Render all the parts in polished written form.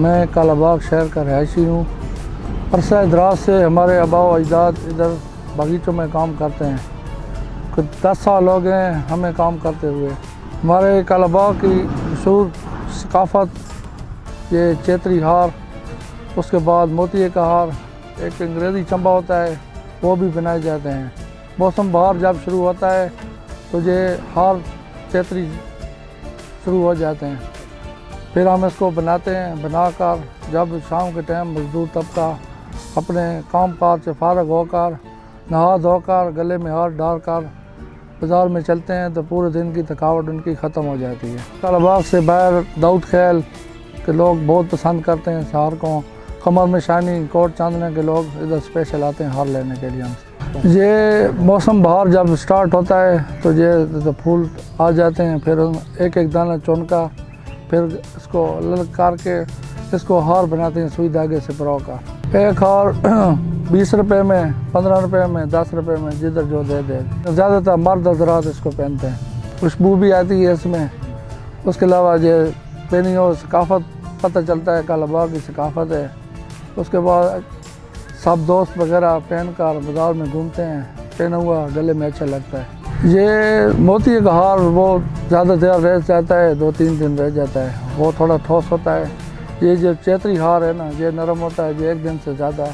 मैं कालाबाग शहर का रहायशी हूँ। अरसा दराज से हमारे आबा व अजदाद इधर बागीचों में काम करते हैं। कुछ 10 साल हो गए हैं हमें काम करते हुए। हमारे कालाबाग की मशहूर सकाफ़त ये चैत्री हार, उसके बाद मोतिये का हार, एक अंग्रेज़ी चंबा होता है वो भी बनाए जाते हैं। मौसम बहार जब शुरू होता है तो ये हार चैत्री शुरू हो जाते हैं। फिर हम इसको बनाते हैं। बनाकर जब शाम के टाइम मजदूर तबका अपने काम काज से फारग होकर नहा धोकर गले में हार डालकर बाज़ार में चलते हैं तो पूरे दिन की थकावट उनकी ख़त्म हो जाती है। कालाबाग से बाहर दाऊद खेल के लोग बहुत पसंद करते हैं इस हार को। कमर में शाइनिंग कोट चांदने के लोग इधर स्पेशल आते हैं हार लेने के लिए हमसे। ये मौसम बहार जब स्टार्ट होता है तो ये तो फूल आ जाते हैं। फिर एक एक दाना चुनकर फिर इसको ललकार के इसको हार बनाते हैं सुई धागे से परोकर। एक हार 20 रुपये में, 15 रुपये में, 10 रुपये में, जिधर जो दे दे। ज़्यादातर मर्द हज़रात इसको पहनते हैं। खुशबू भी आती है इसमें। उसके अलावा ये पहनी हो सकाफ़त पता चलता है कालाबाग की सकाफ़त है। उसके बाद सब दोस्त वगैरह पहन कर बाज़ार में घूमते हैं, पहना हुआ गले में अच्छा लगता है। ये मोती का हार वो ज़्यादा देर रह जाता है, 2-3 दिन रह जाता है, वो थोड़ा ठोस होता है। ये जो चैत्री हार है ना, ये नरम होता है, ये 1 दिन से ज़्यादा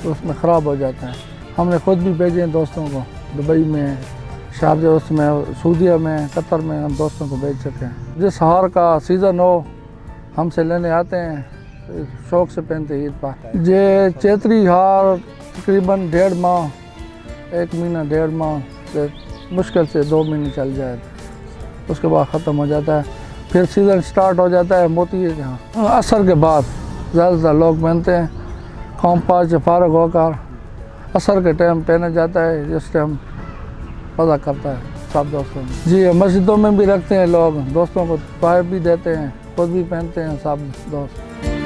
तो उसमें ख़राब हो जाता है। हमने ख़ुद भी भेजे हैं दोस्तों को, दुबई में, शारजा उसमें, सऊदीया में, कतर में हम दोस्तों को भेज सके हैं। जिस हार का सीज़न हो हमसे लेने आते हैं, शौक़ से पहनते हैं ईद पर। ये चैत्री हार तकरीबन 1.5 माह, 1 महीना 1.5 माह से मुश्किल से 2 महीने चल जाए, उसके बाद ख़त्म हो जाता है। फिर सीज़न स्टार्ट हो जाता है मोती के यहाँ। असर के बाद ज़्यादातर लोग पहनते हैं। काम काज से फारग होकर असर के टाइम पहना जाता है, जिस टाइम पता करता है सब दोस्तों में। जी मस्जिदों में भी रखते हैं लोग, दोस्तों को तोहफ़े भी देते हैं, खुद भी पहनते हैं सब दोस्त।